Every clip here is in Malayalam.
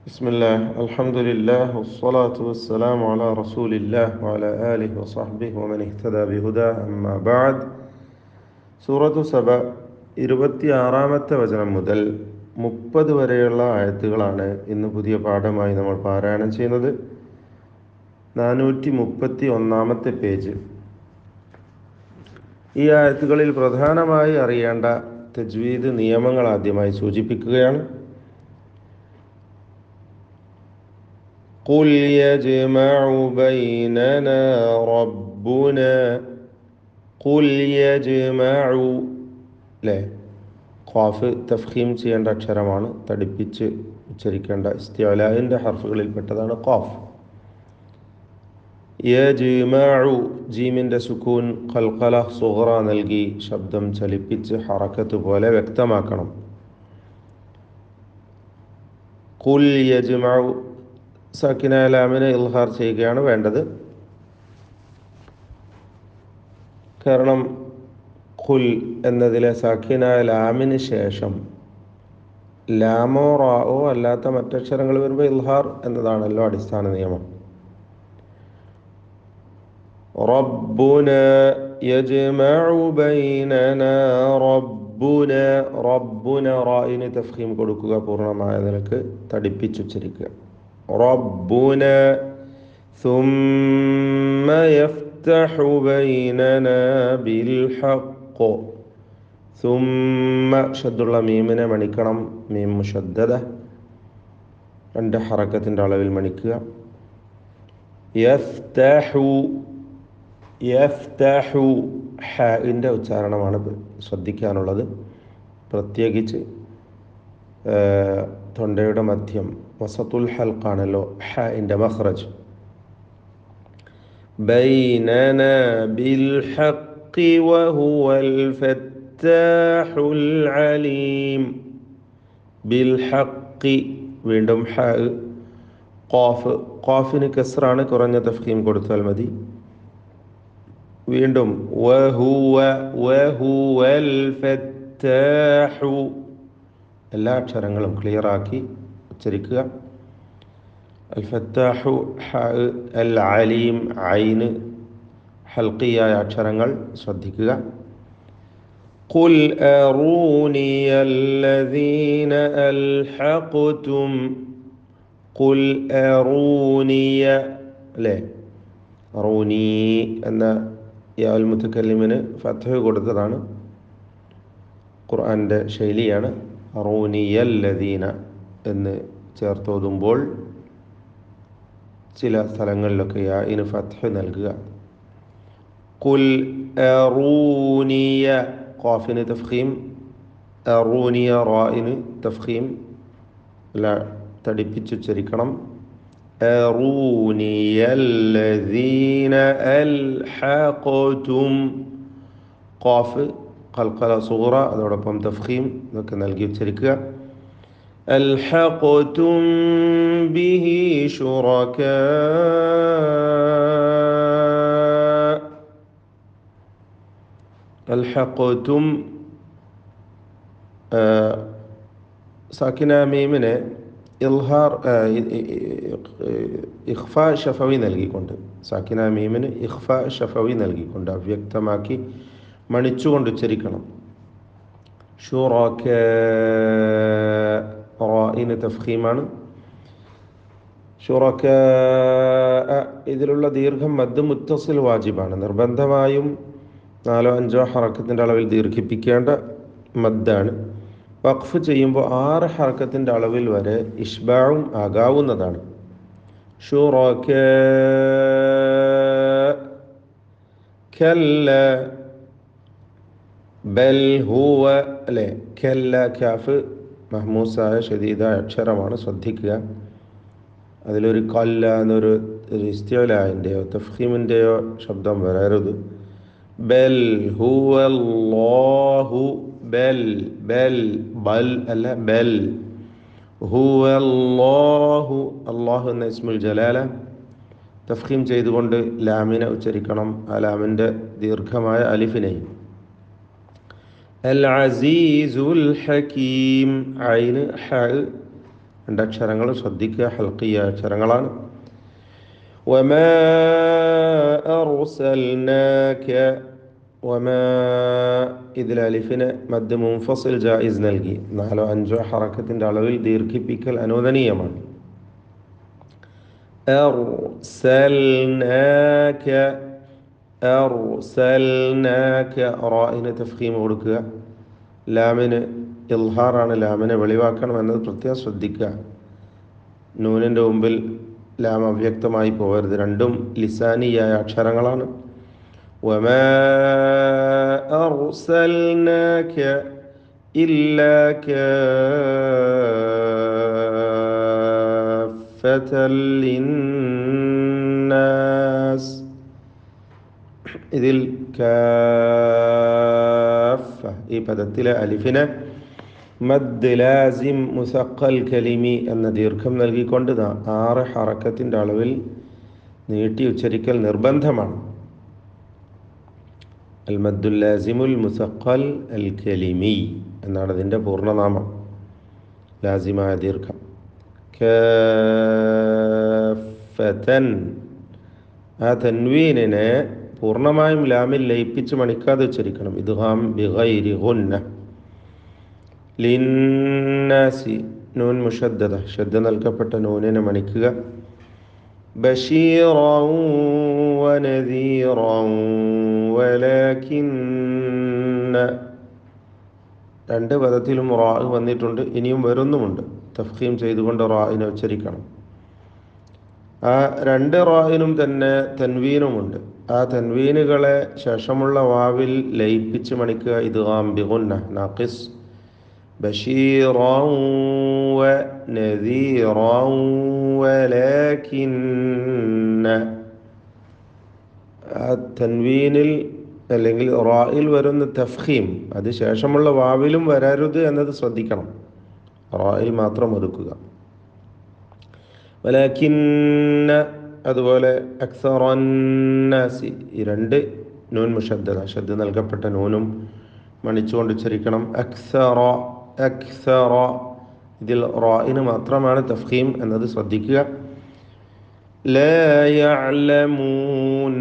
بسم الله الحمد لله والصلاة والسلام على رسول الله وعلى آله وصحبه ومن اهتدى بهداه أما بعد സൂറത്തു സബ 26-ാമത്തെ വചനം മുതൽ 30 വരെയുള്ള ആയത്തുകളാണ് ഇന്ന് പുതിയ പാഠമായി നമ്മൾ പാരായണം ചെയ്യുന്നത്. 431-ാമത്തെ പേജ്. ഈ ആയത്തുകളിൽ പ്രധാനമായി അറിയേണ്ട തജ്വീദ് നിയമങ്ങൾ ആദ്യമായി സൂചിപ്പിക്കുകയാണ്. قُلْ يَجْمَعُ بَيْنَنَا رَبُّنَا قُلْ يَجْمَعُ അല്ലേ, ഖാഫ് തഫ്ഖീം ചെയ്യേണ്ട അക്ഷരമാണ്, തടിപ്പിച്ച് ഉച്ചരിക്കേണ്ട ഇസ്തിഅലാഇൻ്റെ ഹർഫുകളിൽപ്പെട്ടതാണ് ഖാഫ്. യജ്മഉ ജീമിൻ്റെ സുക്കൂൻ ഖൽഖല സുഗ്റ നൽകി ശബ്ദം ചലിപ്പിച്ച് ഹറക്കത്ത് പോലെ വ്യക്തമാക്കണം. ഖുൽ യജ്മഉ സാക്കിന ലാമിനെ ഇൽഹാർ ചെയ്യുകയാണ് വേണ്ടത്. കാരണം ഖുൽ എന്നതിലെ സാക്കിന ലാമിന് ശേഷം ലാമോ റാവോ അല്ലാത്ത മറ്റക്ഷരങ്ങൾ വരുമ്പോൾ ഇൽഹാർ എന്നതാണല്ലോ അടിസ്ഥാന നിയമം. റബ്ബുന യജ്മഉ ബൈനന റബ്ബുന റബ്ബുന റായിന് തഫ്ഖീം കൊടുക്കുക, പൂർണ്ണമായ നിലക്ക് തടിപ്പിച്ചുച്ചരിക്കുക. ربنا ثم يفتح بيننا بالحق ثم ഷദ്ദുള്ള മീമിനെ മണിക്കണം. മീം മുഷദ്ദദ 2 ഹറക്കത്തിൻ്റെ അളവിൽ മണിക്കുക. യഫ്തഹു യഫ്തഹു ഹാഇൻ്റെ ഉച്ചാരണമാണ് ശ്രദ്ധിക്കാനുള്ളത്. പ്രത്യേകിച്ച് തൊണ്ടയുടെ മധ്യം വസത്തുൽ ഹൽഖാണല്ലോ ഹാഇൻ്റെ മഖ്റജ്. ബൈനന ബിൽ ഹഖ് വഹുവൽ ഫത്താഹുൽ അലീം. ബിൽ ഹഖ് വീണ്ടും ഹാ ഖാഫ്, ഖാഫിന് കസ്റാണ്, കുറഞ്ഞ തഫ്ഖീം കൊടുത്താൽ മതി. വീണ്ടും വഹുവൽ ഫത്താഹു, എല്ലാ അക്ഷരങ്ങളും ക്ലിയറാക്കി ഉച്ചരിക്കുക. അൽ ഫത്താഹു ഹ, അൽ അലീം ഐന്, ഹൽഖിയായ അക്ഷരങ്ങൾ ശ്രദ്ധിക്കുക. ഖുൽ അറൂനിയല്ലദീന അൽഹഖ്തും. ഖുൽ അറൂനിയ അല്ലേ, അറൂനി എന്ന യാൽ മുതക്കല്ലിമിന് ഫത്ഹ് കൊടുത്തതാണ്. ഖുർആൻ്റെ ശൈലിയാണ്. അറൂനിയല്ലദീന എന്ന് ചേർത്തോതുമ്പോൾ ചില സ്ഥലങ്ങളിലൊക്കെ യാഇന് ഫത്ഹ് നൽകുക. ഖുൽ അറൂനിയ ഖാഫിന് തഫ്ഖീം, അറൂനിയ റാഇന് തഫ്ഖീം അല്ല, തടിപ്പിച്ചുച്ചരിക്കണം. അറൂനിയല്ലദീന അൽഹഖ്തും ഖാഫ് ഖൽഖല സുഗ്റ, അതോടൊപ്പം തഫ്ഖീം ഇതൊക്കെ നൽകി ഉച്ചരിക്കുക. അൽഹഖ്തും ബിഹി ശുറകാ, അൽഹഖ്തും സാക്കിന മീമിനെ ഇൽഹാർ ഇഖ്ഫാ ഷഫവി നൽകിക്കൊണ്ട്, സാക്കിന മീമിന് ഇഖ്ഫാ ഷഫവി നൽകിക്കൊണ്ട് അവ്യക്തമാക്കി മണിച്ചുകൊണ്ട് ഉച്ചരിക്കണം. ശുറകാ റാഇന് തഫ്ഖീമാണ്. ശുറകാ ഇതിലുള്ള ദീർഘം മദ് മുത്തസിൽ വാജിബാണ്, നിർബന്ധമായും 4-5 ഹറക്കത്തിൻ്റെ അളവിൽ ദീർഘിപ്പിക്കേണ്ട മദ്ദാണ്. വഖഫ് ചെയ്യുമ്പോൾ 6 ഹറക്കത്തിൻ്റെ അളവിൽ വരെ ഇഷ്ബാഉം ആകാവുന്നതാണ്. ശുറകാ കല്ല ബൽ ഹുവ അല്ലേ, കല്ല കാഫ് മഹ്മൂസായ ഷദീദായ അക്ഷരമാണ്, ശ്രദ്ധിക്കുക. അതിലൊരു കല്ല എന്നൊരു ഇസ്തിഅലാഇൻ്റെയോ തഫ്ഖീമിൻ്റെയോ ശബ്ദം വരരുത്. ബൽ ഹുവല്ലാഹു, ബൽ ബൽ ബൽ അല്ല, ബൽ ഹുവല്ലാഹു, അല്ലാഹു എന്ന ഇസ്മുൽ ജലാല തഫ്ഖീം ചെയ്തുകൊണ്ട് ലാമിനെ ഉച്ചരിക്കണം, ആ ലാമിൻ്റെ ദീർഘമായ അലിഫിനെയും. അൽ അസീസുൽ ഹകീം ഐന് ഹ രണ്ടക്ഷരങ്ങൾ ശ്രദ്ധിക്കുക, ഹൽക്കിയ അക്ഷരങ്ങളാണ്. വമാ അർസൽനാക, വമാ ഇതിൽ അലിഫിന് മദ് മുൻഫസിൽ ജായിസ് നൽകി. 4-5 ഹറക്കത്തിൻ്റെ അളവിൽ ദീർഘിപ്പിക്കൽ അനുവദനീയമാണ്. അർസൽനാക, അർസൽനാക, റാഇന് തഫ്ഖീം കൊടുക്കുക. ലാമിന് ഇൽഹാറാണ്, ലാമിനെ വെളിവാക്കണം എന്നത് പ്രത്യേകം ശ്രദ്ധിക്കുക. നൂനിൻ്റെ മുമ്പിൽ ലാം അവ്യക്തമായി പോകരുത്. രണ്ടും ലിസാനിയായ അക്ഷരങ്ങളാണ്. വമാ അർസൽനാക ഇല്ലാ കാഫത്തൻ ലിന്നാസ്. ഇതിൽ കാഫ ഈ പദത്തിലെ അലിഫിന് മദ് ലാസിം മുസഖൽ കലിമി എന്ന ദീർഘം നൽകിക്കൊണ്ട് 6 ഹറക്കത്തിൻ്റെ അളവിൽ നീട്ടി ഉച്ചരിക്കൽ നിർബന്ധമാണ്. അൽ മദ്ദുൽ ലാസിമുൽ മുസഖൽ അൽ കലിമി എന്നാണ് അതിൻ്റെ പൂർണ്ണനാമം. ലാസിമായ ദീർഘം. കാഫത്തൻ, ആ തൻവീനിനെ പൂർണ്ണമായും ലാമിൽ ലയിപ്പിച്ച് മണിക്കാതെ ഉച്ചരിക്കണം. ഇദ്ഗാം ബിഗൈരി ഗുന്ന. ലിന്നാസി, നൂൻ മുഷദ്ദദ, ശ്രദ്ധ നൽകപ്പെട്ട നൂനിനെ മണിക്കുക. ബശീറൻ വനദീറൻ വലാകിന്ന, 2 പദത്തിലും റാ വന്നിട്ടുണ്ട്, ഇനിയും വരുന്നുമുണ്ട്. തഫ്ഖീം ചെയ്തുകൊണ്ട് റാഇനെ ഉച്ചരിക്കണം. ആ 2 റാഇനും തന്നെ തൻവീനുമുണ്ട്. ആ തൻവീനുകളെ ശേഷമുള്ള വാവിൽ ലയിപ്പിച്ച് മണിക്കുക. ഇദ്ഗാം ബിഗുന്ന നാഖിസ്. ബശീറൻ വനദീറൻ വലാകിന്ന, ആ തൻവീനിൽ അല്ലെങ്കിൽ റായിൽ വരുന്ന തഫ്ഖീം അത് ശേഷമുള്ള വാവിലും വരരുത് എന്നത് ശ്രദ്ധിക്കണം. റായിൽ മാത്രം ഒതുക്കുക. വലാകിന്ന, അതുപോലെ അക്സറന്നാസി, ഈ 2 നൂൻ മുഷദ്ദദ, ശ്രദ്ധ നൽകപ്പെട്ട നൂനും മണിച്ചുകൊണ്ട് ഉച്ചരിക്കണം. അക്സറ, അക്സറ, ഇതിൽ റായിന് മാത്രമാണ് തഫ്ഖീം എന്നത് ശ്രദ്ധിക്കുക. ലാ യഅലമൂൻ,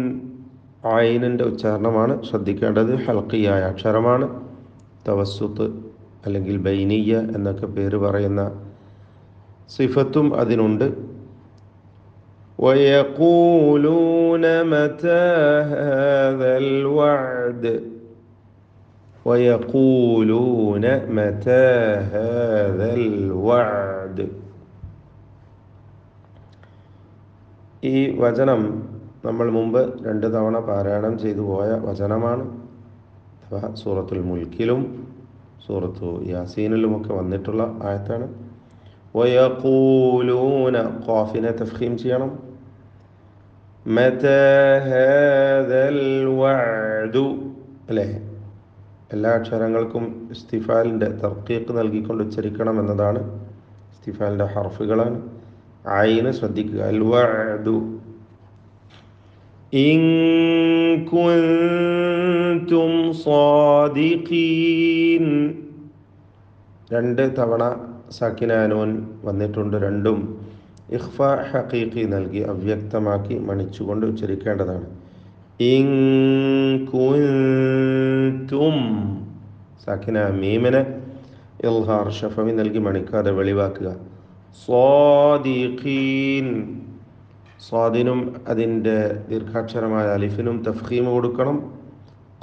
ഐനിൻ്റെ ഉച്ചാരണമാണ് ശ്രദ്ധിക്കേണ്ടത്. ഹൽക്കിയായ അക്ഷരമാണ്. തവസ്സുത്ത് അല്ലെങ്കിൽ ബൈനിയ എന്നൊക്കെ പേര് പറയുന്ന സിഫത്തും അതിനുണ്ട്. വയഖൂലൂന മതാ ഹാദൽ വഅദ്, വയഖൂലൂന മതാ ഹാദൽ വഅദ്. ഈ വചനം നമ്മൾ മുമ്പ് 2 തവണ പാരായണം ചെയ്തു പോയ വചനമാണ്. അഥവാ സൂറത്തുൽ മുൽക്കിലും സൂറത്തു യാസീനിലുമൊക്കെ വന്നിട്ടുള്ള ആയത്താണ്. വയഖൂലൂന, ഖാഫിനെ തഫ്ഖീം ചെയ്യണം. മതാ ഹാദൽ വഅദു, അല്ലേ? എല്ലാ അക്ഷരങ്ങൾക്കും ഇസ്തിഫാലിൻ്റെ തർക്കീഖ് നൽകിക്കൊണ്ട് ഉച്ചരിക്കണം എന്നതാണ്. ഇസ്തിഫാലിൻ്റെ ഹർഫുകളാണ്. ഐന് ശ്രദ്ധിക്കുക. അൽ വഅദു. ഇൻ കുൻതും സാദിഖീൻ, 2 തവണ സാക്കിന നൂൻ വന്നിട്ടുണ്ട്. രണ്ടും ഇഖ്ഫ ഹഖീഖി നൽകി അവ്യക്തമാക്കി മണിച്ചുകൊണ്ട് ഉച്ചരിക്കേണ്ടതാണ്. ഇൻ കുൻതും, സാക്കിന മീമിനെ ഇൽഹാർ ഷഫവി നൽകി മണിക്കാതെ വെളിവാക്കുക. സാദിഖീൻ, സ്വാദിനും അതിൻ്റെ ദീർഘാക്ഷരമായ അലിഫിനും തഫ്ഖീം കൊടുക്കണം.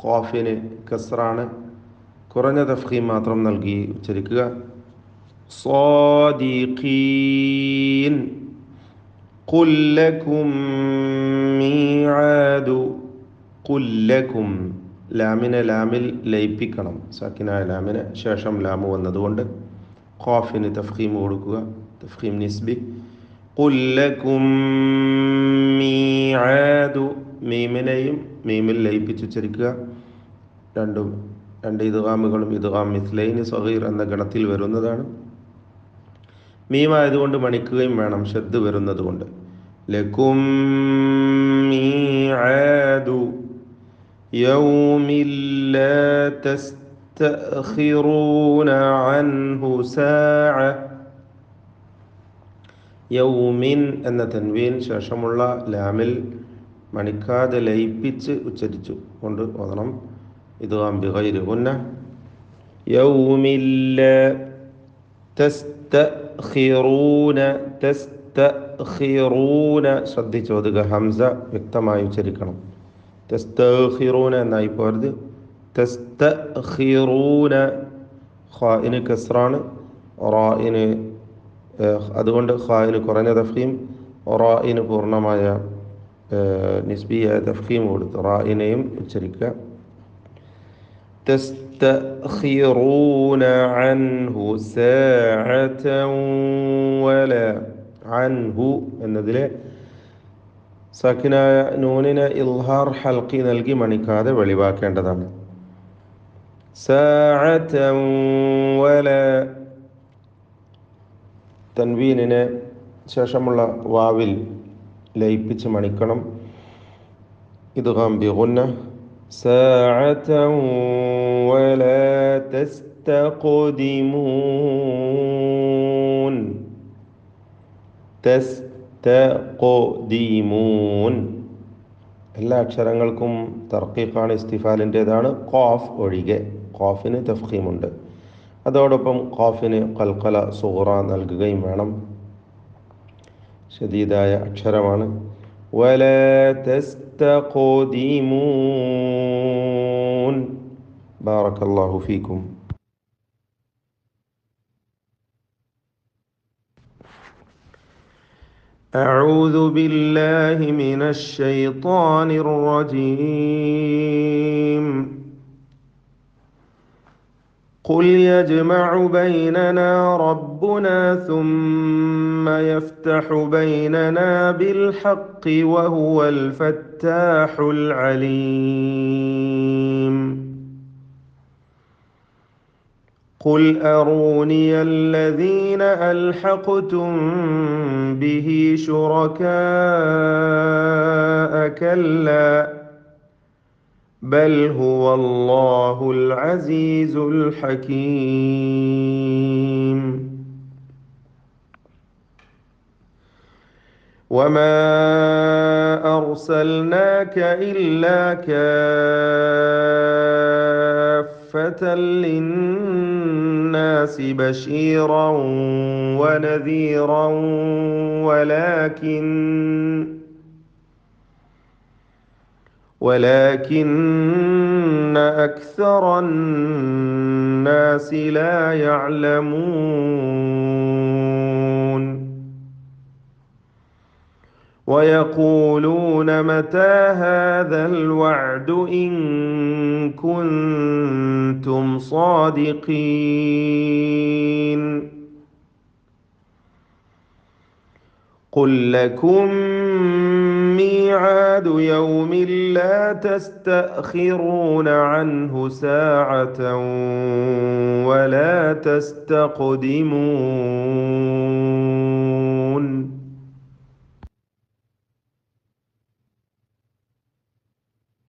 ഖാഫിന് കസ്റാണ്, കുറഞ്ഞ തഫ്ഖീം മാത്രം നൽകി ഉച്ചരിക്കുക. സാദിഖീൻ. ഖുൽ ലകും മീആദു, ഖുൽ ലകും, ലാമിനെ ലാമിൽ ലയിപ്പിക്കണം. സാക്കിനായ ലാമിന് ശേഷം ലാമു വന്നതുകൊണ്ട് ഖാഫിന് തഫ്ഖീം കൊടുക്കുക. തഫ്ഖീം നിസ്ബി. ഖുൽ ലകും മീആദു, മീമിനെയും മീമിൽ ലയിപ്പിച്ചുച്ചരിക്കുക. 2 ഇദ്ഗാമുകളും ഇദ്ഗാം മിസ്ലൈനി സഗീർ എന്ന ഗണത്തിൽ വരുന്നതാണ്. മീമായതുകൊണ്ട് മണിക്കുകയും വേണം, ഷദ് വരുന്നത് കൊണ്ട്. ലകും മീആദു യൗമിൻ ലാ തസ്തഅഖിറൂന അൻഹു സാഅ. യൗമിൻ എന്ന തൻവീൻ ശേഷമുള്ള ലാമിൽ മണിക്കാതെ ലയിപ്പിച്ച് ഉച്ചരിച്ചു കൊണ്ട് ഓതണം. ഇദ്ഗാം ബിഗൈരി ഗുന്ന. യൗമില്ല തസ്തഖിറൂന തസ്തഖിറൂന ശ്രദ്ധിച്ച് ഓതുക. ഹംസ വ്യക്തമായി ഉച്ചരിക്കണം. തസ്തഖിറൂന എന്നായി പോരുത്. തസ്തഖിറൂന. ഖാഇന് കസ്റാണ്, റാഇന് അതുകൊണ്ട് ഖാഇന് കുറഞ്ഞ തഫ്ഖീം, റാഇന് പൂർണ്ണമായ നിസ്ബിയായ തഫ്ഖീം കൊടുത്ത് റാഇനെയും ഉച്ചരിക്കുക. തസ്തഖിറൂന അൻഹു സാഅതൻ വല. അൻഹു എന്നതിലെ സാക്കിനായ നൂനിനെ ഇൽഹാർ ഹൽക്കി നൽകി മണിക്കാതെ വെളിവാക്കേണ്ടതാണ്. സാഅതൻ വല. തൻവീനിനെ ശേഷമുള്ള വാവിൽ ലയിപ്പിച്ച് മണിക്കണം. ഇദ്ഗാം ബിഗുന്ന. സാഅതൻ വലാ തസ്തഖ്ദിമൂൻ. തസ്തഖ്ദിമൂൻ. എല്ലാ അക്ഷരങ്ങൾക്കും തർക്കീഖാണ്, ഇസ്തിഫാലിൻ്റെതാണ്, ഖാഫ് ഒഴികെ. ഖാഫിന് തഫ്ഖീമുണ്ട്. അതോടൊപ്പം ഖാഫിന് ഖൽഖല സുഗ്റ നൽകുകയും വേണം. ശദീദായ അക്ഷരമാണ്. വലാ തസ്തഖ്ദിമൂൻ. ബാറക്കല്ലാഹു ഫീക്കും. أعوذ بالله من الشيطان الرجيم. قل يجمع بيننا ربنا ثم يفتح بيننا بالحق وهو الفتاح العليم. قل أروني الذين ألحقتم به شركاء كلا بل هو الله العزيز الحكيم. وما أرسلناك إلا كافة للناس بشيرا ونذيرا ولكن أكثر الناس لا يعلمون. ويقولون متى هذا الوعد إن كنتم صادقين. قل لكم ميعاد يوم لا تستأخرون عنه ساعة ولا تستقدمون.